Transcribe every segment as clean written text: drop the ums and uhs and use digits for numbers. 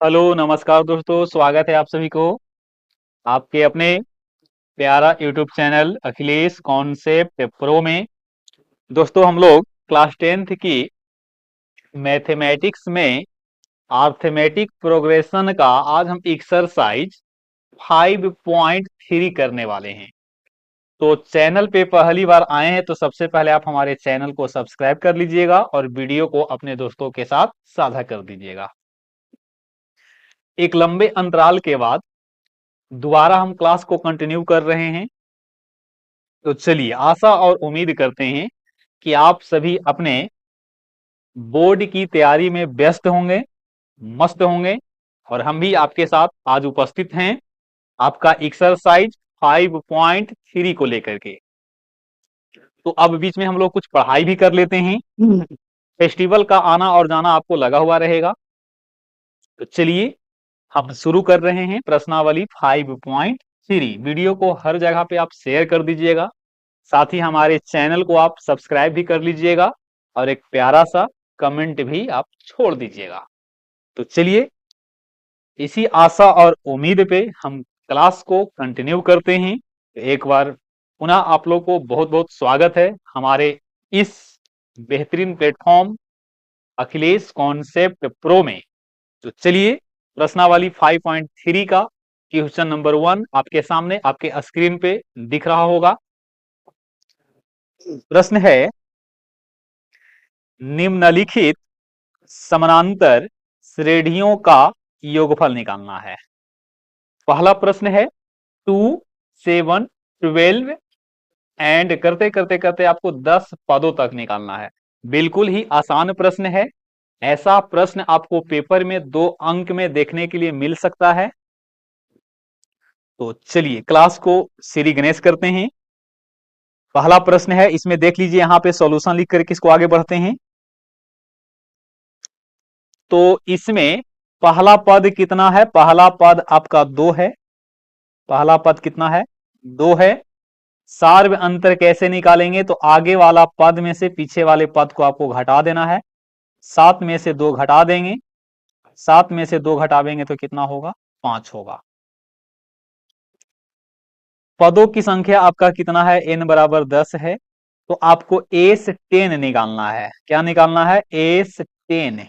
Hello नमस्कार दोस्तों, स्वागत है आप सभी को आपके अपने प्यारा YouTube channel Akhilesh concept pro में। दोस्तों, हम लोग क्लास 10th की मैथमेटिक्स में अर्थमेटिक प्रोग्रेशन का आज हम एक्सरसाइज 5.3 करने वाले हैं। तो चैनल पे पहली बार आए हैं तो सबसे पहले आप हमारे चैनल को सब्सक्राइब कर लीजिएगा और वीडियो को अपने दोस्तों के साथ साझा कर दीजिएगा। एक लंबे अंतराल के बाद दोबारा हम क्लास को कंटिन्यू कर रहे हैं। तो चलिए, आशा और उम्मीद करते हैं कि आप सभी अपने बोर्ड की तैयारी में व्यस्त होंगे, मस्त होंगे, और हम भी आपके साथ आज उपस्थित हैं आपका एक्सरसाइज 5.3 को लेकर के। तो अब बीच में हम लोग कुछ पढ़ाई भी कर लेते हैं। फेस्टिवल का आना और जाना आपको लगा हुआ रहेगा। तो चलिए, हम शुरू कर रहे हैं प्रश्नावली 5.3। वीडियो को हर जगह पे आप शेयर कर दीजिएगा, साथ ही हमारे चैनल को आप सब्सक्राइब भी कर लीजिएगा और एक प्यारा सा कमेंट भी आप छोड़ दीजिएगा। तो चलिए, इसी आशा और उम्मीद पे हम क्लास को कंटिन्यू करते हैं। तो एक बार पुनः आप लोग को बहुत बहुत स्वागत है हमारे इस बेहतरीन प्लेटफॉर्म अखिलेश कॉन्सेप्ट प्रो में। तो चलिए, प्रश्नावली 5.3 का क्वेश्चन नंबर 1 आपके सामने आपके स्क्रीन पे दिख रहा होगा। प्रश्न है, निम्नलिखित समानांतर श्रेणियों का योगफल निकालना है। पहला प्रश्न है 2, 7, 12 एंड करते करते करते आपको 10 पदों तक निकालना है। बिल्कुल ही आसान प्रश्न है। ऐसा प्रश्न आपको पेपर में 2 अंक में देखने के लिए मिल सकता है। तो चलिए, क्लास को श्री गणेश करते हैं। पहला प्रश्न है, इसमें देख लीजिए, यहां पे सॉल्यूशन लिख करके इसको आगे बढ़ते हैं। तो इसमें पहला पद कितना है? पहला पद आपका 2 है। पहला पद कितना है? 2 है। सार्व अंतर कैसे निकालेंगे? तो आगे वाला पद में से पीछे वाले पद को आपको घटा देना है। 7 में से 2 घटा देंगे। 7 में से 2 घटावेंगे तो कितना होगा? 5 होगा। पदों की संख्या आपका कितना है? n बराबर 10 है। तो आपको एस 10 निकालना है। क्या निकालना है? एस 10।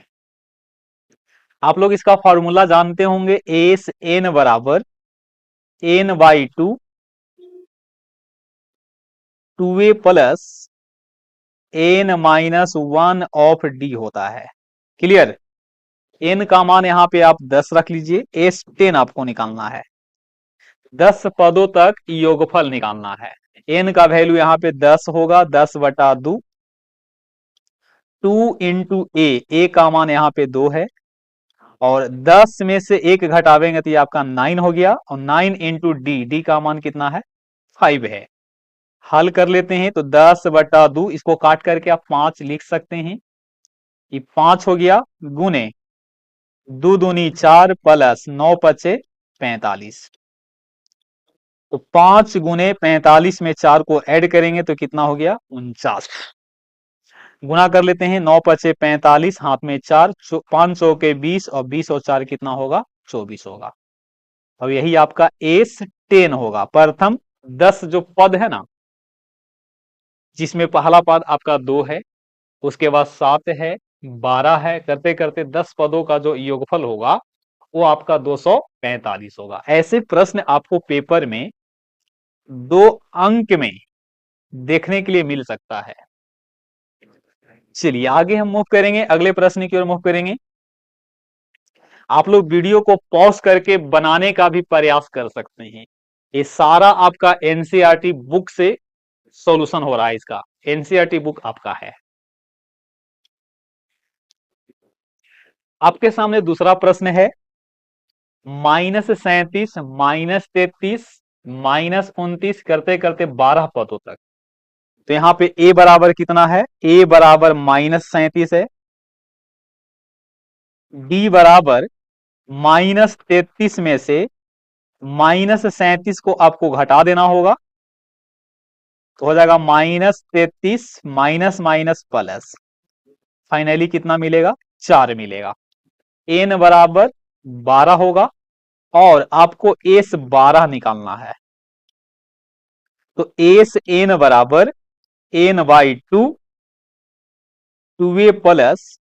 आप लोग इसका फॉर्मूला जानते होंगे, एस एन बराबर n/2 2a plus n-1 of d होता है। क्लियर? n का मान यहां पे आप 10 रख लीजिए। एस 10 आपको निकालना है। 10 पदों तक योगफल निकालना है। n का वैल्यू यहां पे 10 होगा। 10/2 2 इंटू ए का मान यहां पे 2 है, और 10 में से 1 घटावेंगे तो ये आपका 9 हो गया, और 9 इंटू डी का मान कितना है? 5 है। हल कर लेते हैं तो 10/2 इसको काट करके आप 5 लिख सकते हैं। ये 5 हो गया, गुने 2 दूनी 4 प्लस 9 पचे 45। तो 5 गुने 45 में 4 को ऐड करेंगे तो कितना हो गया? 49। गुना कर लेते हैं, 9 पचे 45, हाथ में 4, 5 चौके 20, और 20 और 4 कितना होगा? 24 होगा। अब यही आपका एस 10 होगा। प्रथम 10 जो पद है ना, जिसमें पहला पद आपका 2 है, उसके बाद 7 है, 12 है, करते करते 10 पदों का जो योगफल होगा वो आपका 245 होगा। ऐसे प्रश्न आपको पेपर में 2 अंक में देखने के लिए मिल सकता है। चलिए, आगे हम मूव करेंगे, अगले प्रश्न की ओर मूव करेंगे। आप लोग वीडियो को पॉज करके बनाने का भी प्रयास कर सकते हैं। ये सारा आपका एनसीईआरटी बुक से सॉल्यूशन हो रहा है। इसका एनसीईआरटी बुक आपका है। आपके सामने दूसरा प्रश्न है, -37, -33, -29 करते करते 12 पदों तक। तो यहां पे a बराबर कितना है? a बराबर -37 है। d बराबर -33 में से -37 को आपको घटा देना होगा, तो हो जाएगा -33 माइनस माइनस प्लस। फाइनली कितना मिलेगा? 4 मिलेगा। n बराबर 12 होगा और आपको एस 12 निकालना है। तो एस एन बराबर N by two A plus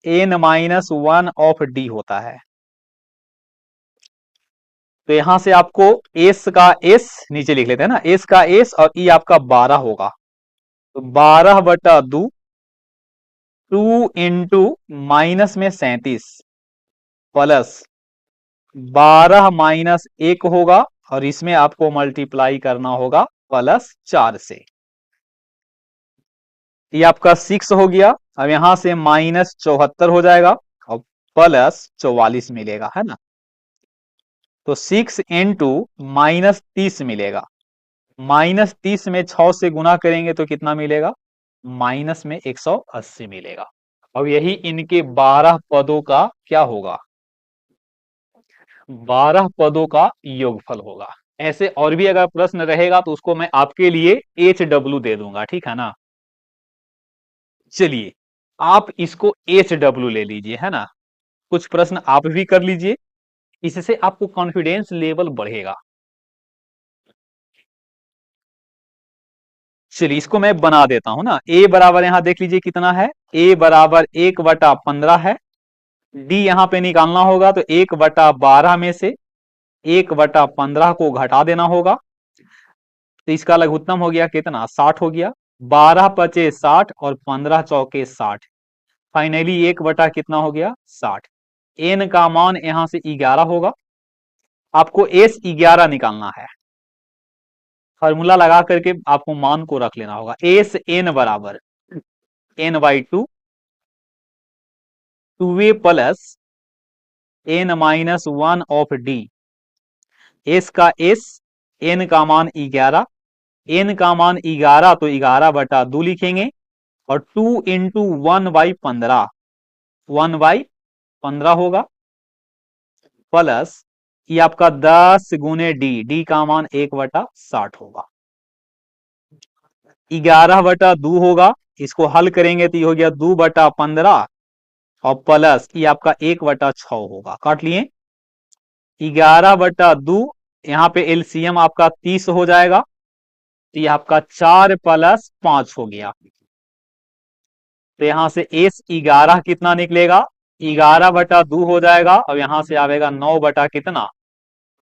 N minus one of D होता है। तो यहां से आपको एस का एस नीचे लिख लेते हैं ना, एस का एस और ई आपका 12 होगा। तो 12/2 टू इंटू माइनस में 37 प्लस 12 माइनस 1 होगा और इसमें आपको मल्टीप्लाई करना होगा +4 से। ये आपका 6 हो गया। अब यहां से -74 हो जाएगा और +44 मिलेगा, है ना। तो 6 इंटू -30 मिलेगा। -30 में 6 से गुना करेंगे तो कितना मिलेगा, माइनस में 180 मिलेगा। अब यही इनके 12 पदों का क्या होगा, 12 पदों का योगफल होगा। ऐसे और भी अगर प्रश्न रहेगा तो उसको मैं आपके लिए HW दे दूंगा, ठीक है ना। चलिए आप इसको HW ले लीजिए, है ना। कुछ प्रश्न आप भी कर लीजिए, इससे आपको कॉन्फिडेंस लेवल बढ़ेगा। चलिए इसको मैं बना देता हूं ना। ए बराबर यहां देख लीजिए कितना है, ए बराबर 1/15 है। डी यहां पे निकालना होगा तो 1/12 में से 1/15 को घटा देना होगा। तो इसका लघुत्तम हो गया कितना, 60 हो गया। 12 पचे 60 और 15 चौके 60। फाइनली 1 कितना हो गया, 60। एन का मान यहां से 11 होगा। आपको एस 11 निकालना है। फॉर्मूला लगा करके आपको मान को रख लेना होगा। एस एन बराबर n/2 2a plus n minus 1 of D. S का एस, एन का मान 11, एन का मान 11 तो 11/2 लिखेंगे और 2 इंटू 1/15 1/15 होगा प्लस ये आपका 10 गुने डी, डी का मान 1/60 होगा। 11/2 होगा, इसको हल करेंगे तो ये हो गया 2/15 और प्लस ये आपका 1/6 होगा। काट लिए 11/2, यहाँ पे एलसीएम आपका 30 हो जाएगा तो ये आपका 4 + 5 हो गया। तो यहां से एस 11 कितना निकलेगा, 11/2 हो जाएगा और यहां से आएगा 9 बटा कितना,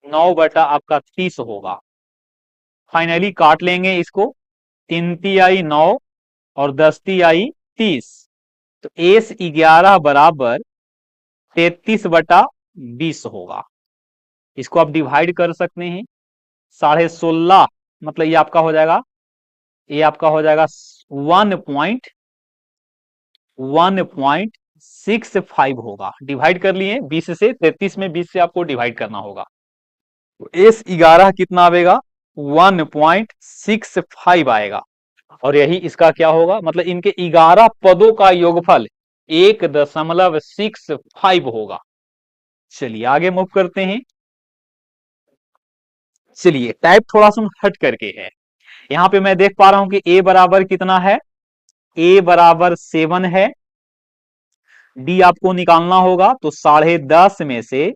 9/आपका 30 होगा। फाइनली काट लेंगे इसको, 3 तिहाई 9 और 10 तिहाई 30। तो एस 11 बराबर 33/20 होगा। इसको आप डिवाइड कर सकते हैं, 16.5 मतलब ये आपका हो जाएगा, ये आपका हो जाएगा 1.65 होगा। डिवाइड कर लिए 20 से, 33 में 20 से आपको डिवाइड करना होगा। तो एस 11 कितना आएगा, 1.65 आएगा। और यही इसका क्या होगा, मतलब इनके 11 पदों का योगफल 1.65 होगा। चलिए आगे मूव करते हैं। चलिए टाइप थोड़ा सा हट करके है। यहां पे मैं देख पा रहा हूं कि ए बराबर कितना है, ए बराबर 7 है। डी आपको निकालना होगा तो 10.5 में से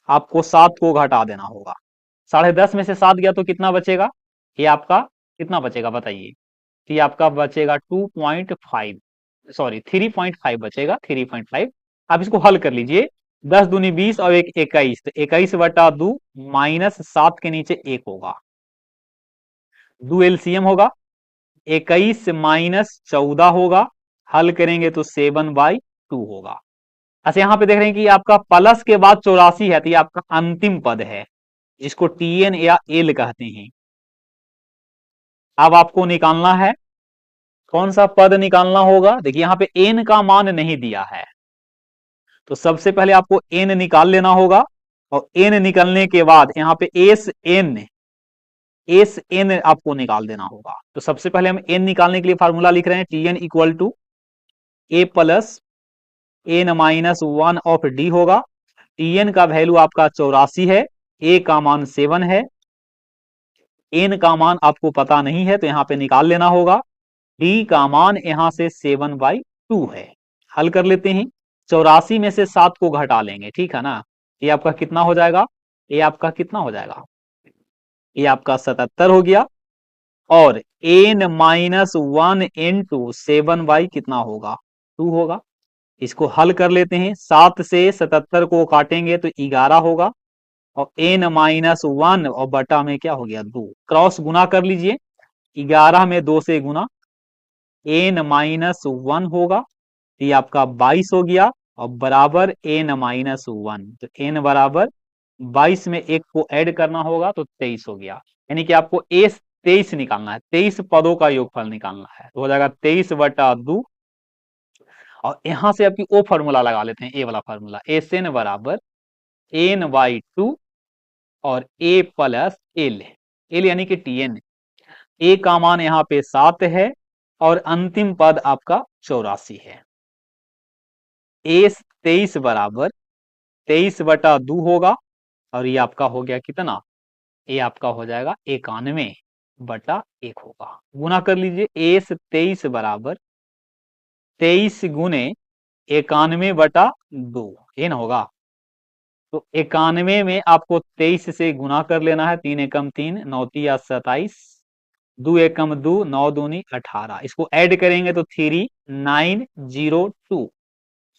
आपको 7 को घटा देना होगा। 10.5 में से 7 गया तो कितना बचेगा, ये आपका कितना बचेगा बताइए। ये आपका बचेगा 2.5, सॉरी 3.5 बचेगा, 3.5। आप इसको हल कर लीजिए, 10 दूनी 20 और 1 21, तो 21/2 -7 के नीचे 1 होगा। 2 एलसीएम होगा, 21 माइनस 14 होगा। हल करेंगे तो 7/2 होगा। अच्छा यहाँ पे देख रहे हैं कि आपका प्लस के बाद 84 है तो ये आपका अंतिम पद है, जिसको टीएन या एल कहते हैं। अब आपको निकालना है, कौन सा पद निकालना होगा। देखिए यहाँ पे एन का मान नहीं दिया है, तो सबसे पहले आपको एन निकाल लेना होगा और एन निकलने के बाद यहाँ पे एस एन आपको निकाल देना होगा। तो सबसे पहले हम एन निकालने के लिए फार्मूला लिख रहे हैं, T N equal to A plus N minus 1 of D होगा। टी एन का वैल्यू आपका 84 है, ए का मान 7 है, एन का मान आपको पता नहीं है तो यहां पे निकाल लेना होगा। डी का मान यहां से 7/2 है। हल कर लेते हैं, 84 में से 7 को घटा लेंगे, ठीक है ना। ये आपका कितना हो जाएगा, ये आपका कितना हो जाएगा, ये आपका 77 हो गया। और n-1 इंटू 7y कितना होगा, 2 होगा। इसको हल कर लेते हैं, 7 से 77 को काटेंगे तो 11 होगा, और n-1 और बटा में क्या हो गया 2, क्रॉस गुना कर लीजिए, 11 में 2 से गुना, n-1 होगा, ये आपका 22 हो गया, और बराबर n-1, तो n बराबर 22 में एक को ऐड करना होगा तो 23 हो गया। यानी कि आपको ए 23 निकालना है, 23 पदों का योगफल निकालना है, तो हो जाएगा 23/2। और यहां से आपकी ओ फॉर्मूला लगा लेते हैं, ए वाला फॉर्मूला, एस एन बराबर n/2 और a प्लस एल, एल यानी कि टीएन। ए का मान यहाँ पे 7 है और अंतिम पद आपका 84 है। ए 23 बराबर 23/2 होगा, और ये आपका हो गया कितना, ये आपका हो जाएगा 91/1 होगा। गुना कर लीजिए, ए 23 बराबर 23 गुने 91/2, ये ना होगा, तो 91 में आपको 23 से गुना कर लेना है, 3 एकम 3, 9 तिया 27, 2 एकम 2, 9 दूनी 18, इसको ऐड करेंगे तो 3902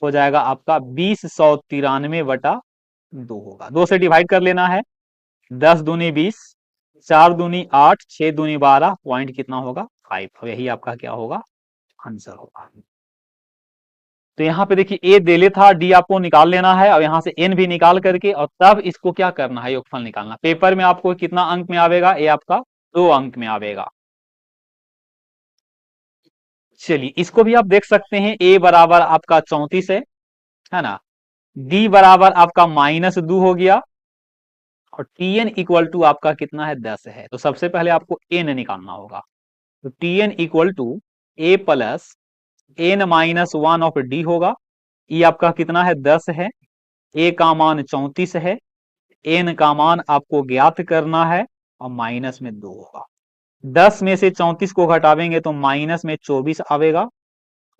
हो जाएगा आपका, 2093/2 होगा। 2 से डिवाइड कर लेना है, 10 दूनी 20, 4 दूनी 8, 6 दूनी 12, पॉइंट कितना होगा 5, यही आपका क्या होगा आंसर होगा। तो यहाँ पे देखिए ए देले था, डी आपको निकाल लेना है, और यहाँ से एन भी निकाल करके, और तब इसको क्या करना है, योगफल निकालना। पेपर में आपको कितना अंक में आवेगा, ये आपका 2 अंक में आवेगा। चलिए इसको भी आप देख सकते हैं, ए बराबर आपका 34 है ना, डी बराबर आपका -2 हो गया, और टी एन इक्वल टू आपका कितना है 10 है। तो सबसे पहले आपको एन निकालना होगा, तो T N equal to A plus n-1 of D होगा। ये आपका कितना है 10 है, ए का मान 34 है, एन का मान आपको ज्ञात करना है, और माइनस में 2 होगा। 10 में से 34 को घटावेंगे तो माइनस में 24 आवेगा,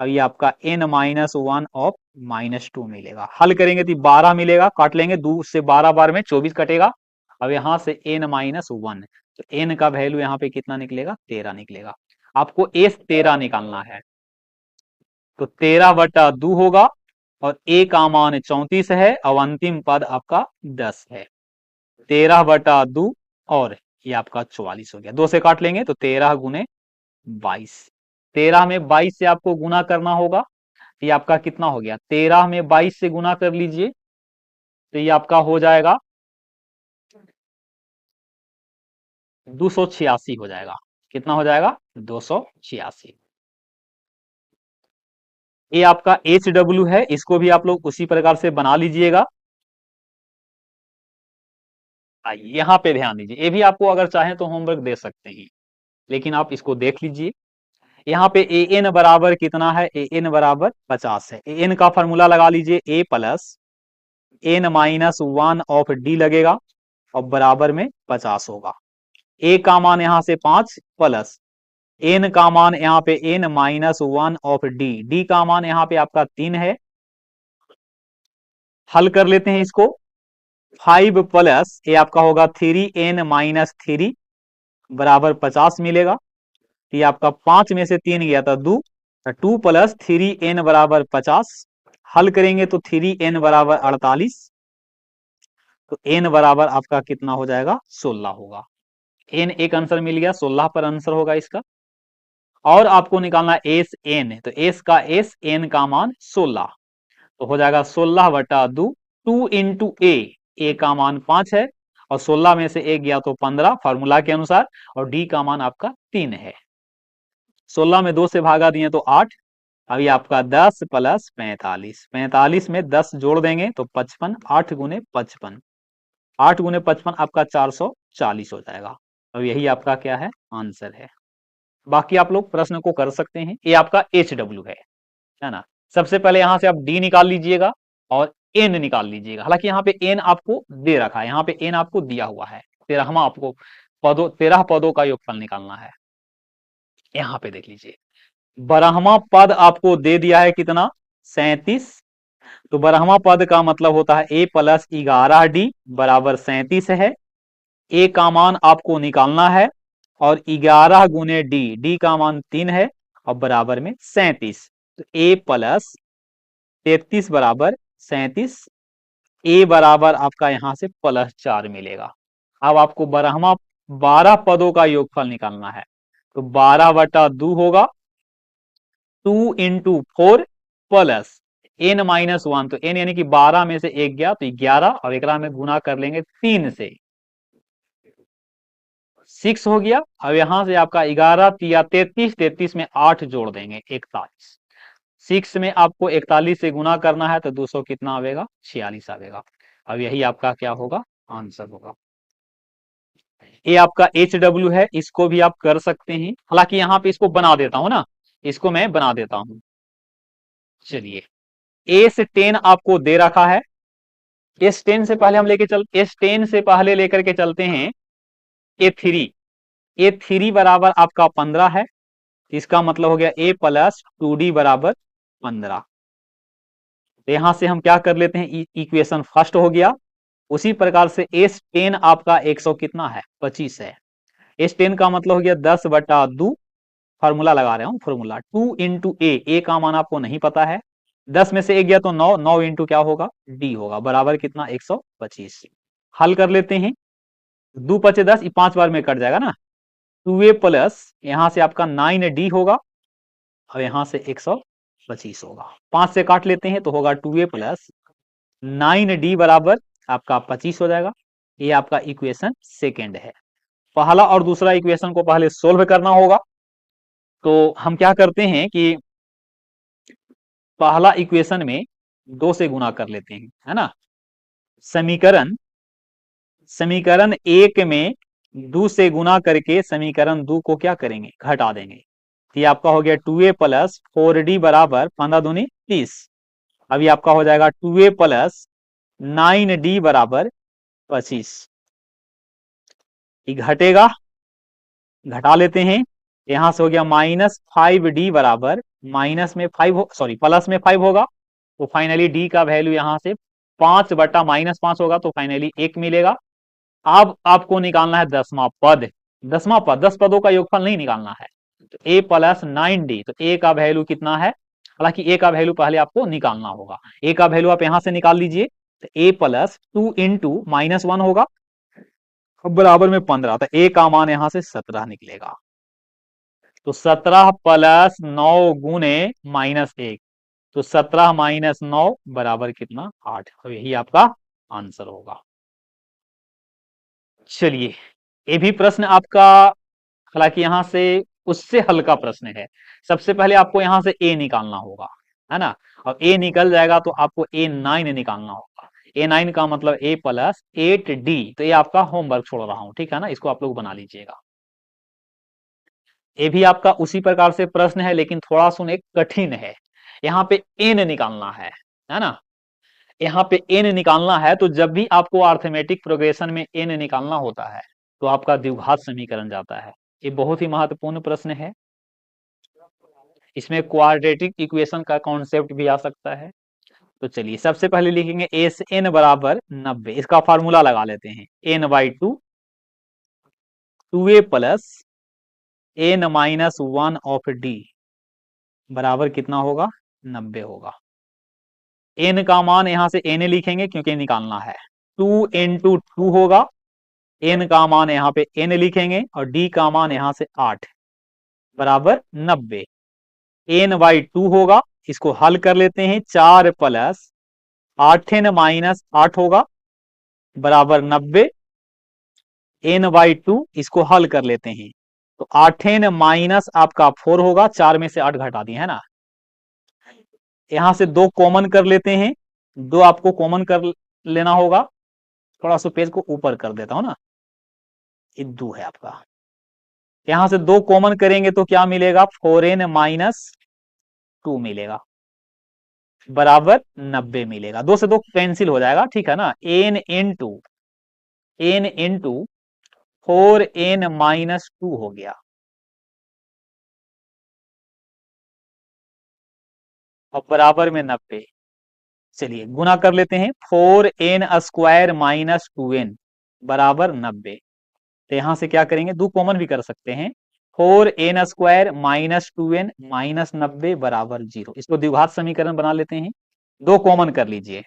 अब ये आपका n-1 ऑफ -2 मिलेगा। हल करेंगे तो 12 मिलेगा, काट लेंगे 2 से 12 बार में 24 कटेगा। अब यहां से n-1, तो n का वैल्यू यहाँ पे कितना निकलेगा 13 निकलेगा। आपको एस 13 निकालना है, तो 13/2 होगा, और ए का मान 34 है, और अंतिम पद आपका 10 है। 13/2 और ये आपका 44 हो गया। 2 से काट लेंगे तो 13 गुने 22, 13 में 22 से आपको गुना करना होगा, ये आपका कितना हो गया, 13 में 22 से गुना कर लीजिए, तो ये आपका हो जाएगा 286 हो जाएगा। कितना हो जाएगा 286। ये आपका HW है, इसको भी आप लोग उसी प्रकार से बना लीजिएगा। आइए यहाँ पे ध्यान दीजिए, ये भी आपको अगर चाहें तो होमवर्क दे सकते हैं, लेकिन आप इसको देख लीजिए। यहाँ पे ए एन बराबर कितना है, ए एन बराबर 50 है। ए एन का फॉर्मूला लगा लीजिए, ए प्लस n-1 ऑफ डी लगेगा, और बराबर में 50 होगा। ए का मान यहाँ से 5 प्लस एन का मान यहाँ पे n-1 ऑफ डी, डी का मान यहाँ पे आपका 3 है। हल कर लेते हैं इसको, 5 प्लस ये आपका होगा 3n-3 बराबर 50 मिलेगा। ये आपका 5 में से 3 गया था 2, 2 प्लस 3n बराबर 50। हल करेंगे तो 3n बराबर 48, तो n बराबर आपका कितना हो जाएगा 16 होगा। n एक आंसर मिल गया, 16 पर आंसर होगा इसका। और आपको निकालना एस एन, तो एस का एस, एन का मान 16, तो हो जाएगा 16/2, 2 इंटू ए का मान 5 है, और 16 में से 1 गया तो 15 फार्मूला के अनुसार, और डी का मान आपका 3 है। 16 में 2 से भागा दिए तो 8, अभी आपका 10 प्लस 45, 45 में 10 जोड़ देंगे तो 55, 8 गुने 55, 8 गुने 55 आपका 440 हो जाएगा। अब यही आपका क्या है आंसर है। बाकी आप लोग प्रश्न को कर सकते हैं। ये आपका HW है ना। सबसे पहले यहां से आप D निकाल लीजिएगा और N निकाल लीजिएगा। हालांकि यहाँ पे N आपको दे रखा है, यहाँ पे N आपको दिया हुआ है। 13वां आपको 13 पदों का योगफल निकालना है। यहाँ पे देख लीजिए, 12वां पद आपको दे दिया है कितना 37, तो बारहवां पद का मतलब होता है a प्लस 11d बराबर 37 है। a का मान आपको निकालना है और 11 गुने डी का मान 3 है और बराबर में 37। तो a प्लस 33 बराबर 37। a बराबर आपका यहां से +4 मिलेगा। अब आपको बारहवां 12 पदों का योगफल निकालना है। तो 12/2 होगा 2 इंटू 4 प्लस n-1। तो n यानी कि 12 में से एक गया तो 11 और 11 में गुना कर लेंगे 3 से 6 हो गया। अब यहां से आपका 11 या 33 में 8 जोड़ देंगे 41। 6 में आपको 41 से गुना करना है तो 200 कितना आवेगा 46 आवेगा। अब यही आपका क्या होगा आंसर होगा। ये आपका HW है, इसको भी आप कर सकते हैं। हालांकि यहाँ पे इसको बना देता हूं ना, इसको मैं बना देता हूं। चलिए S10 आपको दे रखा है। S10 से पहले हम S10 से पहले लेकर के चलते हैं A3 बराबर आपका 15 है। इसका मतलब हो गया a प्लस 2d बराबर 15। तो यहां से हम क्या कर लेते हैं, इक्वेशन फर्स्ट हो गया। उसी प्रकार से S10 आपका 100 कितना है 25 है। S10 का मतलब हो गया 10/2। फॉर्मूला लगा रहे हूं, फॉर्मूला 2 इंटू ए का मान आपको नहीं पता है। 10 में से एक गया तो 9, 9 इंटू क्या होगा डी होगा बराबर कितना 125। हल कर लेते हैं। 2×5 = 10, ये 5 बार में कट जाएगा ना। 2a प्लस यहां से आपका 9d होगा और यहां से 125 होगा। 5 से काट लेते हैं तो होगा 2a प्लस 9d बराबर आपका 25 हो जाएगा। ये आपका इक्वेशन सेकेंड है। पहला और दूसरा इक्वेशन को पहले सोल्व करना होगा। तो हम क्या करते हैं कि पहला इक्वेशन में 2 से गुना कर लेते हैं, है ना। समीकरण समीकरण 1 में 2 से गुना करके समीकरण 2 को क्या करेंगे घटा देंगे। तो ये आपका हो गया 2a प्लस 4d बराबर 15 दूनी 30। अभी आपका हो जाएगा 2a प्लस 9d बराबर 25। ये घटेगा, घटा लेते हैं। यहां से हो गया -5d बराबर माइनस में 5 सॉरी प्लस में 5 होगा। तो फाइनली डी का वैल्यू यहां से 5/-5 होगा तो फाइनली 1 मिलेगा। अब आपको निकालना है 10वां पद। 10वां पद 10 पदों का योगफल नहीं निकालना है। तो a प्लस 9d, तो a का वैल्यू कितना है, हालांकि a का वैल्यू पहले आपको निकालना होगा। a का वैल्यू आप यहां से निकाल लीजिए। तो a प्लस 2 इंटू -1 होगा बराबर में 15। तो a का मान यहां से 17 निकलेगा। तो 17 प्लस 9 गुने -1, तो 17 - 9 बराबर कितना 8। तो यही आपका आंसर होगा। चलिए ये भी प्रश्न आपका, हालांकि यहां से उससे हल्का प्रश्न है। सबसे पहले आपको यहां से ए निकालना होगा, है ना। और ए निकल जाएगा तो आपको A9 निकालना होगा। A9 का मतलब a प्लस 8d। तो ये आपका होमवर्क छोड़ रहा हूं, ठीक है ना, इसको आप लोग बना लीजिएगा। ये भी आपका उसी प्रकार से प्रश्न है लेकिन थोड़ा सुन एक कठिन है। यहाँ पे n निकालना है ना। यहाँ पे n निकालना है तो जब भी आपको अर्थमेटिक प्रोग्रेशन में n निकालना होता है तो आपका द्विघात समीकरण जाता है। ये बहुत ही महत्वपूर्ण प्रश्न है। इसमें क्वाड्रेटिक इक्वेशन का कॉन्सेप्ट भी आ सकता है। तो चलिए सबसे पहले लिखेंगे एस एन बराबर 90। इसका फार्मूला लगा लेते हैं n/2 2a plus n-1 of d बराबर कितना होगा 90 होगा। n का मान यहां से n लिखेंगे क्योंकि निकालना है। 2 इंटू 2 होगा, n का मान यहाँ पे n लिखेंगे और d का मान यहां से 8 बराबर 90। n/2 होगा, इसको हल कर लेते हैं। 4 प्लस 8n-8 होगा बराबर 90। n/2 इसको हल कर लेते हैं तो 8n माइनस आपका 4 होगा। 4 में से 8 घटा दिए है ना। यहां से 2 कॉमन कर लेते हैं। 2 आपको कॉमन कर लेना होगा। थोड़ा सा पेज को ऊपर कर देता हूं ना, ये 2 है आपका। यहां से 2 कॉमन करेंगे तो क्या मिलेगा 4n-2 मिलेगा बराबर 90 मिलेगा। 2 से 2 कैंसिल हो जाएगा, ठीक है ना। n इंटू 4n-2 हो गया और बराबर में 90। चलिए गुना कर लेते हैं। 4n² माइनस 2n बराबर 90। तो यहां से क्या करेंगे, दो कॉमन भी कर सकते हैं। 4n² माइनस 2n माइनस 90 बराबर 0। इसको द्विघात समीकरण बना लेते हैं, दो कॉमन कर लीजिए।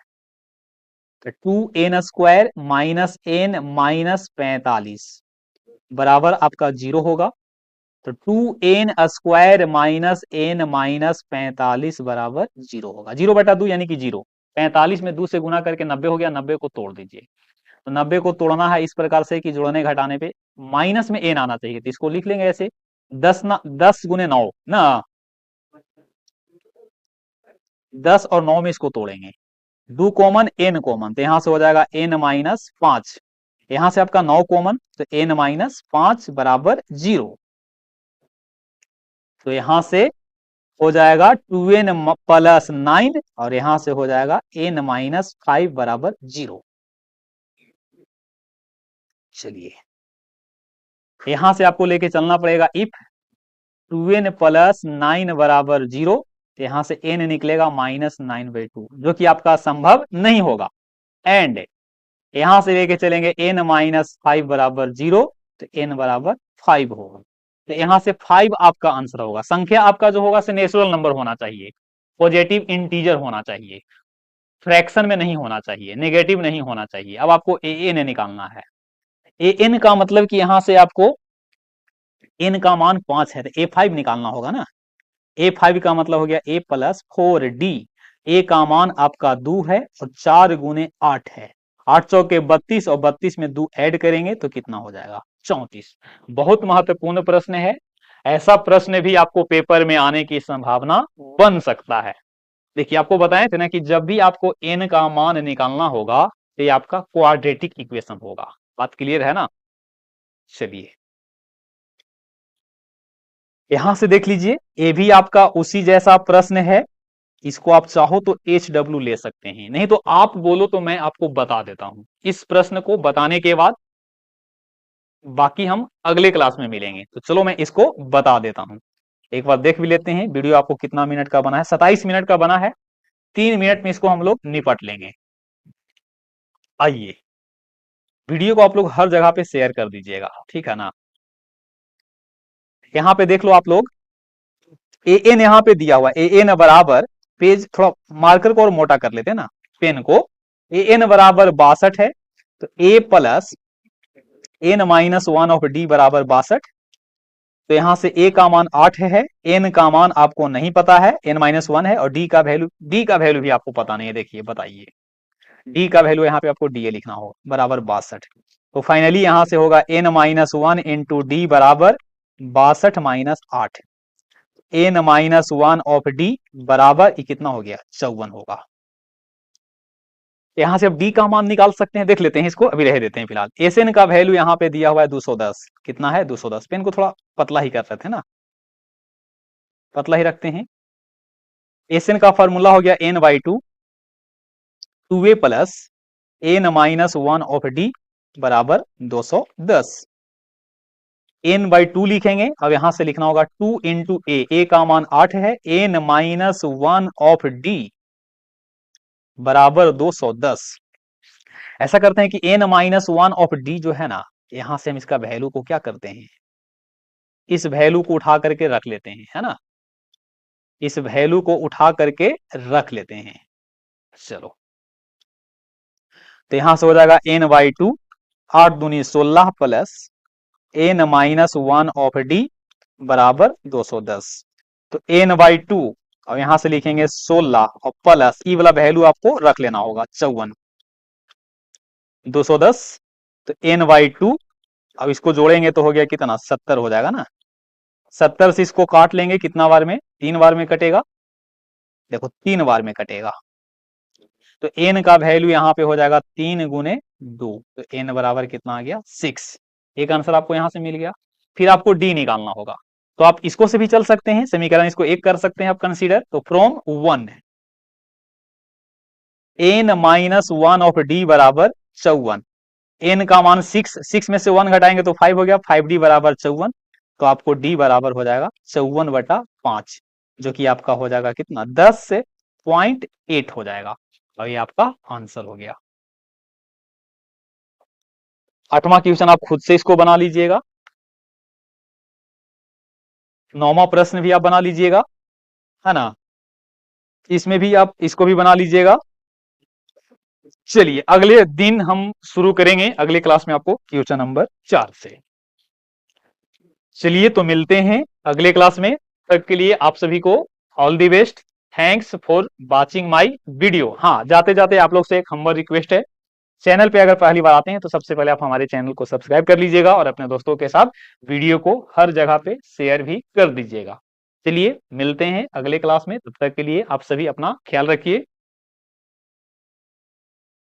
तो 2n² माइनस n माइनस 45 बराबर आपका 0 होगा। तो 2n² माइनस n माइनस 45 बराबर 0 होगा। 0/2 यानी कि 0। 45 में 2 से गुना करके 90 हो गया, 90 को तोड़ दीजिए। तो 90 को तोड़ना है इस प्रकार से कि जोड़ने घटाने पे माइनस में n आना चाहिए। तो इसको लिख लेंगे ऐसे, 10 गुने 9 ना, 10 और 9 में इसको तोड़ेंगे। 2 कॉमन n कॉमन, तो यहां से हो जाएगा n माइनस 5। यहां से आपका 9 कॉमन, तो n माइनस 5 बराबर 0। तो यहां से हो जाएगा 2n प्लस 9 और यहां से हो जाएगा n माइनस 5 बराबर 0। चलिए यहां से आपको लेके चलना पड़ेगा। इफ 2n प्लस 9 बराबर 0, तो यहां से n निकलेगा -9/2, जो कि आपका संभव नहीं होगा। एंड यहां से लेके चलेंगे n माइनस 5 बराबर 0, तो n बराबर 5 होगा। तो यहां से 5 आपका आंसर होगा। संख्या आपका जो होगा से नेचुरल नंबर होना चाहिए, पॉजिटिव इंटीजर होना चाहिए, फ्रैक्शन में नहीं होना चाहिए, नेगेटिव नहीं होना चाहिए। अब आपको an निकालना है। an का मतलब कि यहां से आपको n का मान 5 है, तो a5 निकालना होगा ना। a5 का मतलब हो गया a प्लस 4d। a का मान आपका 2 है और 4 गुने 8 है। 8 चौके 32 और 32 में 2 ऐड करेंगे तो कितना हो जाएगा, 34। बहुत महत्वपूर्ण प्रश्न है। ऐसा प्रश्न भी आपको पेपर में आने की संभावना बन सकता है। देखिए आपको बताए थे ना कि जब भी आपको n का मान निकालना होगा तो ये आपका क्वाड्रेटिक इक्वेशन होगा। बात क्लियर है ना। चलिए यहां से देख लीजिए, ये भी आपका उसी जैसा प्रश्न है। इसको आप चाहो तो HW ले सकते हैं, नहीं तो आप बोलो तो मैं आपको बता देता हूं। इस प्रश्न को बताने के बाद बाकी हम अगले क्लास में मिलेंगे। तो चलो मैं इसको बता देता हूं, एक बार देख भी लेते हैं। वीडियो आपको कितना मिनट का बना है, 27 मिनट का बना है। 3 मिनट में इसको हम लोग निपट लेंगे। आइए वीडियो को आप लोग हर जगह पे शेयर कर दीजिएगा, ठीक है ना। यहाँ पे देख लो आप लोग, an यहाँ पे दिया हुआ, an बराबर, पेज थोड़ा मार्कर को और मोटा कर लेते हैं ना, पेन को। an बराबर 62 है, तो a plus n minus 1 of d बराबर 62। तो यहां से a का मान 8 है, n का मान आपको नहीं पता है, n माइनस 1 है, और d का वैल्यू भी आपको पता नहीं है। देखिए बताइए, d का वैल्यू यहाँ पे आपको da लिखना होगा, बराबर 62। तो फाइनली यहां से होगा n माइनस 1 इंटू डी बराबर 62 minus 8। n minus 1 of d बराबर कितना हो गया, 54 होगा। यहां से अब d का मान निकाल सकते हैं, देख लेते हैं इसको, अभी रह देते हैं फिलहाल। Sn का वैल्यू यहाँ पे दिया हुआ है 210। कितना है, 210। पेन को थोड़ा पतला ही कर रहे थे ना, पतला ही रखते हैं। Sn का फॉर्मूला हो गया n/2, 2a plus n minus 1 of d बराबर 210। n/2 लिखेंगे। अब यहां से लिखना होगा 2 इंटू a का मान 8 है, n माइनस 1 ऑफ d बराबर 210। ऐसा करते हैं कि n माइनस 1 ऑफ d जो है ना, यहां से हम इसका वैल्यू को क्या करते हैं, इस वैल्यू को उठा करके रख लेते हैं, है ना। इस वैल्यू को उठा करके रख लेते हैं। चलो तो यहां से हो जाएगा n/2, 8 दूनी 16 plus n minus 1 of d बराबर 210। तो n/2 और यहां से लिखेंगे 16 और प्लस ई वाला वैल्यू आपको रख लेना होगा, 54, 210। तो n/2, अब इसको जोड़ेंगे तो हो गया कितना, 70 हो जाएगा ना। 70 से इसको काट लेंगे, कितना बार में, 3 बार में कटेगा। देखो 3 बार में कटेगा, तो n का वैल्यू यहाँ पे हो जाएगा 3 गुने 2। तो n बराबर कितना आ गया, 6। एक आंसर आपको यहां से मिल गया। फिर आपको d निकालना होगा, तो आप इसको से भी चल सकते हैं, समीकरण इसको एक कर सकते हैं आप कंसीडर। तो from 1 n minus 1 of d बराबर 54। n का मान 6 में से 1 घटाएंगे तो 5 हो गया, 5d बराबर 54। तो आपको d बराबर हो जाएगा 54/5, जो कि आपका हो जाएगा कितना, 10 से 0.8 हो जाएगा। और ये आपका आंसर हो गया। 8वां क्वेश्चन आप खुद से इसको बना लीजिएगा। 9वां प्रश्न भी आप बना लीजिएगा, है ना। इसमें भी आप इसको भी बना लीजिएगा। चलिए अगले दिन हम शुरू करेंगे, अगले क्लास में आपको क्वेश्चन नंबर 4 से। चलिए तो मिलते हैं अगले क्लास में, तब के लिए आप सभी को all the best. Thanks for watching my video. हाँ, जाते जाते आप लोग से एक हम्बल रिक्वेस्ट है, चैनल पे अगर पहली बार आते हैं तो सबसे पहले आप हमारे चैनल को सब्सक्राइब कर लीजिएगा और अपने दोस्तों के साथ वीडियो को हर जगह पे शेयर भी कर दीजिएगा। चलिए मिलते हैं अगले क्लास में, तब तक के लिए आप सभी अपना ख्याल रखिए।